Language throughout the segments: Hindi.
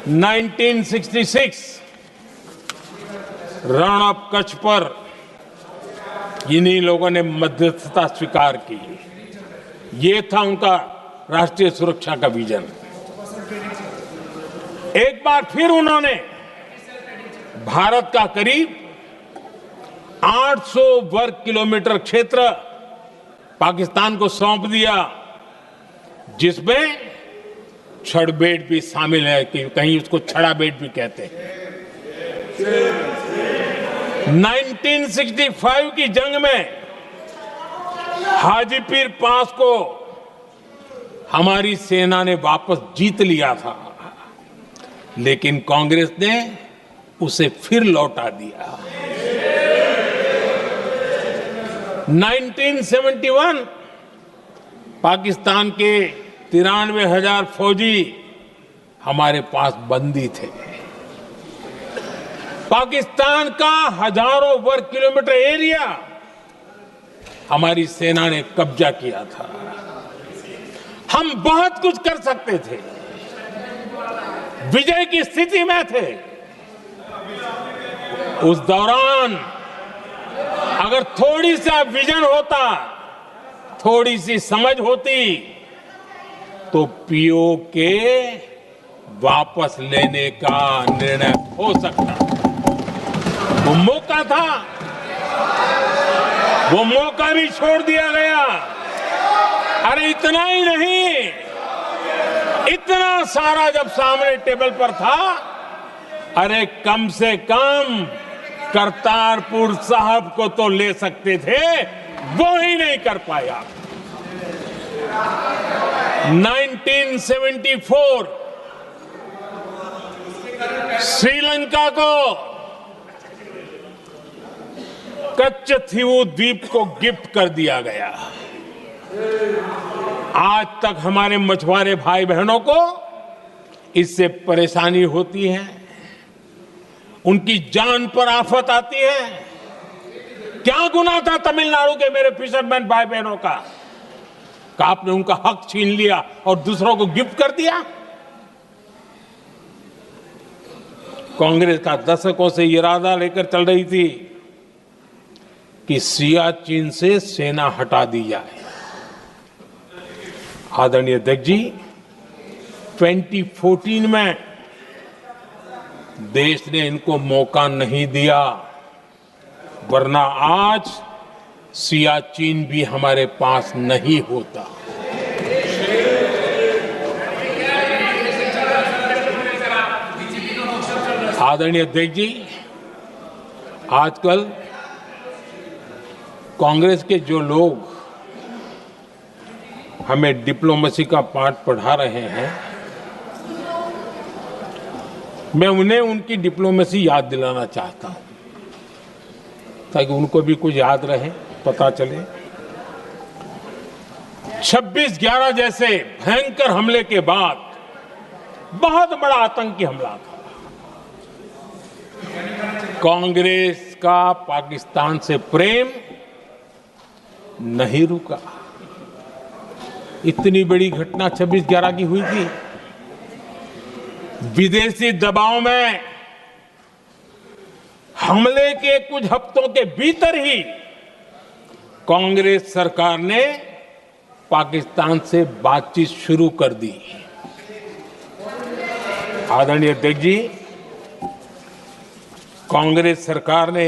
1966 रण ऑफ कच्छ पर इन्हीं लोगों ने मध्यस्थता स्वीकार की। ये था उनका राष्ट्रीय सुरक्षा का विजन। एक बार फिर उन्होंने भारत का करीब 800 वर्ग किलोमीटर क्षेत्र पाकिस्तान को सौंप दिया, जिसमें छड़बेट भी शामिल है, कि कहीं उसको छड़ाबेट भी कहते हैं। 1965 की जंग में हाजीपीर पास को हमारी सेना ने वापस जीत लिया था, लेकिन कांग्रेस ने उसे फिर लौटा दिया। 1971 पाकिस्तान के 93,000 फौजी हमारे पास बंदी थे। पाकिस्तान का हजारों वर्ग किलोमीटर एरिया हमारी सेना ने कब्जा किया था। हम बहुत कुछ कर सकते थे, विजय की स्थिति में थे। उस दौरान अगर थोड़ी सा विजन होता, थोड़ी सी समझ होती, तो पीओके वापस लेने का निर्णय हो सकता। वो मौका था, वो मौका भी छोड़ दिया गया। अरे इतना ही नहीं, इतना सारा जब सामने टेबल पर था, अरे कम से कम करतारपुर साहब को तो ले सकते थे, वो ही नहीं कर पाया। 1974 श्रीलंका को कच्चथीवू द्वीप को गिफ्ट कर दिया गया। आज तक हमारे मछुआरे भाई बहनों को इससे परेशानी होती है, उनकी जान पर आफत आती है। क्या गुनाह था तमिलनाडु के मेरे फिशरमैन भाई बहनों का, कि आपने उनका हक छीन लिया और दूसरों को गिफ्ट कर दिया? कांग्रेस का दशकों से इरादा लेकर चल रही थी कि सियाचिन से सेना हटा दी जाए। आदरणीय अध्यक्ष जी, 2014 में देश ने इनको मौका नहीं दिया, वरना आज सियाचिन भी हमारे पास नहीं होता। आदरणीय अध्यक्ष जी, आजकल कांग्रेस के जो लोग हमें डिप्लोमेसी का पाठ पढ़ा रहे हैं, मैं उन्हें उनकी डिप्लोमेसी याद दिलाना चाहता हूं, ताकि उनको भी कुछ याद रहे, पता चले। 26/11 जैसे भयंकर हमले के बाद बहुत बड़ा आतंकी हमला था। कांग्रेस का पाकिस्तान से प्रेम नहीं रुका। इतनी बड़ी घटना 26/11 की हुई थी। विदेशी दबाव में हमले के कुछ हफ्तों के भीतर ही कांग्रेस सरकार ने पाकिस्तान से बातचीत शुरू कर दी। आदरणीय अध्यक्ष जी, कांग्रेस सरकार ने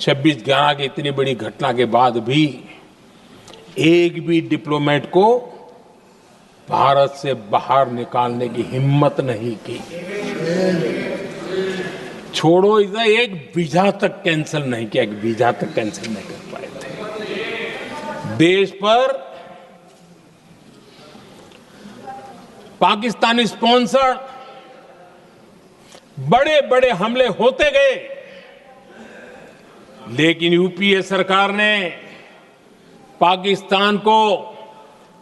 26/11 की इतनी बड़ी घटना के बाद भी एक भी डिप्लोमेट को भारत से बाहर निकालने की हिम्मत नहीं की। छोड़ो, इधर एक वीजा तक कैंसिल नहीं किया, एक वीजा तक कैंसिल नहीं कर पाए थे। देश पर पाकिस्तानी स्पॉन्सर बड़े बड़े हमले होते गए, लेकिन यूपीए सरकार ने पाकिस्तान को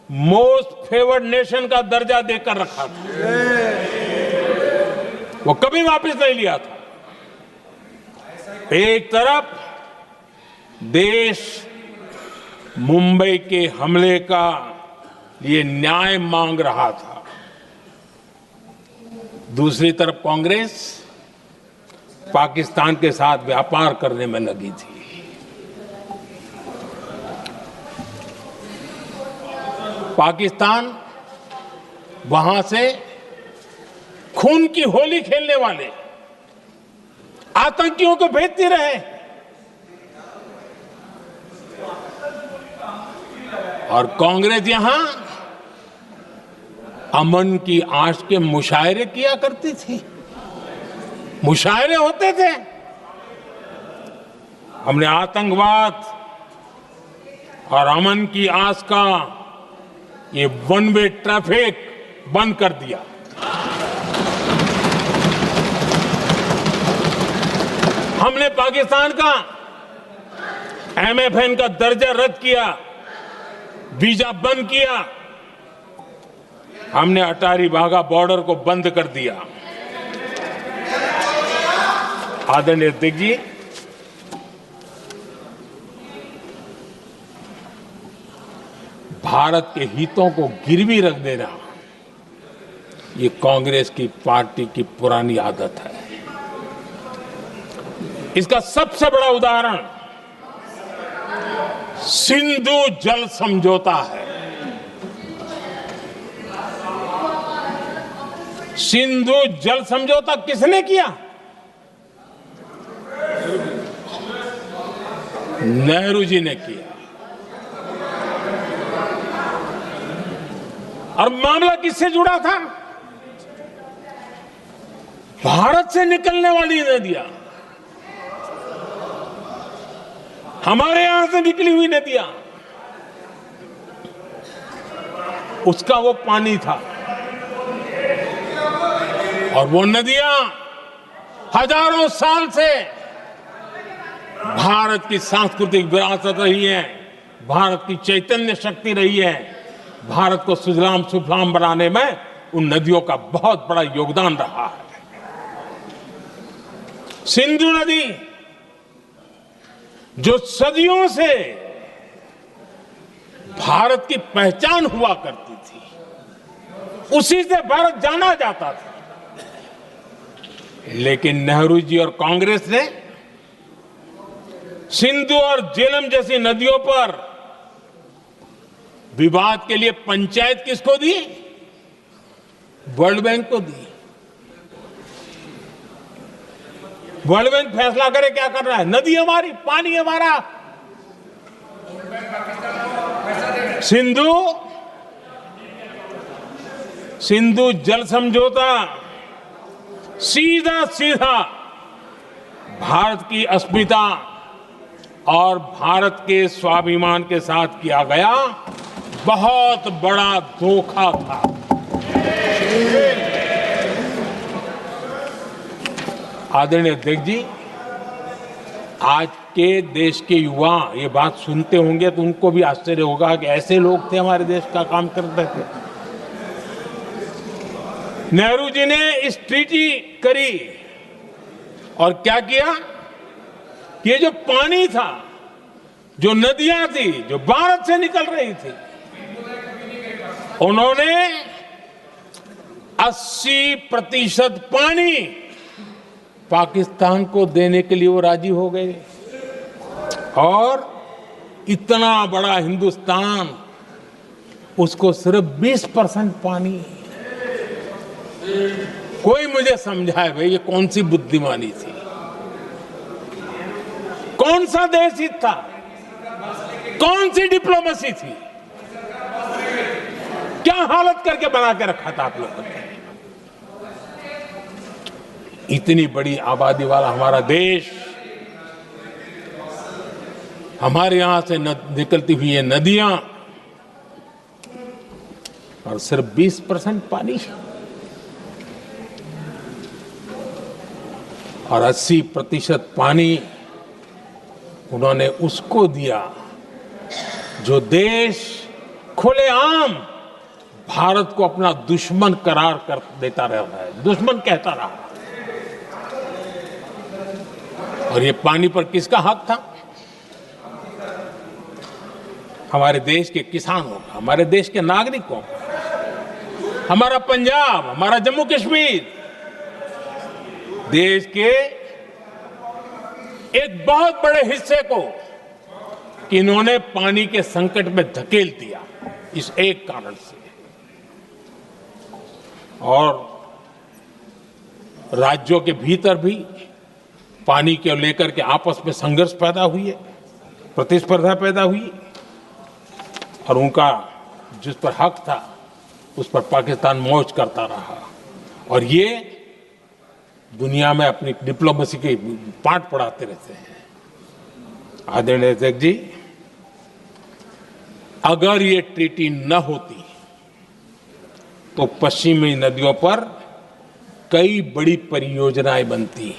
मोस्ट फेवर्ड नेशन का दर्जा देकर रखा था। वो कभी वापस नहीं लिया था। एक तरफ देश मुंबई के हमले का लिए न्याय मांग रहा था, दूसरी तरफ कांग्रेस पाकिस्तान के साथ व्यापार करने में लगी थी। पाकिस्तान वहां से खून की होली खेलने वाले आतंकियों को भेजते रहे और कांग्रेस यहां अमन की आश के मुशायरे किया करती थी। मुशायरे होते थे। हमने आतंकवाद और अमन की आस का ये वन वे ट्रैफिक बंद कर दिया। हमने पाकिस्तान का MFN का दर्जा रद्द किया, वीजा बंद किया। हमने अटारी वाघा बॉर्डर को बंद कर दिया। आदरणीय अध्यक्ष जी, भारत के हितों को गिरवी रख देना ये कांग्रेस की पार्टी की पुरानी आदत है। इसका सबसे बड़ा उदाहरण सिंधु जल समझौता है। सिंधु जल समझौता किसने किया? नेहरू जी ने किया। और मामला किससे जुड़ा था? भारत से निकलने वाली नदियां, हमारे यहां से निकली हुई नदियां, उसका वो पानी था। और वो नदियां हजारों साल से भारत की सांस्कृतिक विरासत रही है, भारत की चैतन्य शक्ति रही है। भारत को सुजलाम सुफलाम बनाने में उन नदियों का बहुत बड़ा योगदान रहा है। सिंधु नदी जो सदियों से भारत की पहचान हुआ करती थी, उसी से भारत जाना जाता था। लेकिन नेहरू जी और कांग्रेस ने सिंधु और झेलम जैसी नदियों पर विवाद के लिए पंचायत किसको दी? वर्ल्ड बैंक को दी। वर्ल्ड बैंक फैसला करे क्या कर रहा है? नदी हमारी, पानी हमारा। सिंधु जल समझौता सीधा सीधा भारत की अस्मिता और भारत के स्वाभिमान के साथ किया गया बहुत बड़ा धोखा था। आदरणीय अध्यक्ष जी, आज के देश के युवा ये बात सुनते होंगे तो उनको भी आश्चर्य होगा कि ऐसे लोग थे हमारे देश का काम करते थे। नेहरू जी ने इस ट्रीटी करी और क्या किया? ये जो पानी था, जो नदियां थी, जो भारत से निकल रही थी, उन्होंने 80% पानी पाकिस्तान को देने के लिए वो राजी हो गए। और इतना बड़ा हिंदुस्तान, उसको सिर्फ 20% पानी। कोई मुझे समझाए भाई ये कौन सी बुद्धिमानी थी? कौन सा देश हित था? कौन सी डिप्लोमेसी थी? क्या हालत करके बना के रखा था आप लोगों ने? इतनी बड़ी आबादी वाला हमारा देश, हमारे यहां से निकलती हुई ये नदियां, और सिर्फ 20% पानी, और 80% पानी उन्होंने उसको दिया जो देश खुलेआम भारत को अपना दुश्मन करार कर देता रहा है, दुश्मन कहता रहा। और ये पानी पर किसका हक था? हमारे देश के किसानों का, हमारे देश के नागरिकों का। हमारा पंजाब, हमारा जम्मू कश्मीर देश के एक बहुत बड़े हिस्से को इन्होंने पानी के संकट में धकेल दिया, इस एक कारण से। और राज्यों के भीतर भी पानी को लेकर के आपस में संघर्ष पैदा हुई है, प्रतिस्पर्धा पैदा हुई, और उनका जिस पर हक था उस पर पाकिस्तान मौज करता रहा, और ये दुनिया में अपनी डिप्लोमेसी के पाठ पढ़ाते रहते हैं। आदरणीय अध्यक्ष जी, अगर ये ट्रीटी न होती तो पश्चिमी नदियों पर कई बड़ी परियोजनाएं बनती।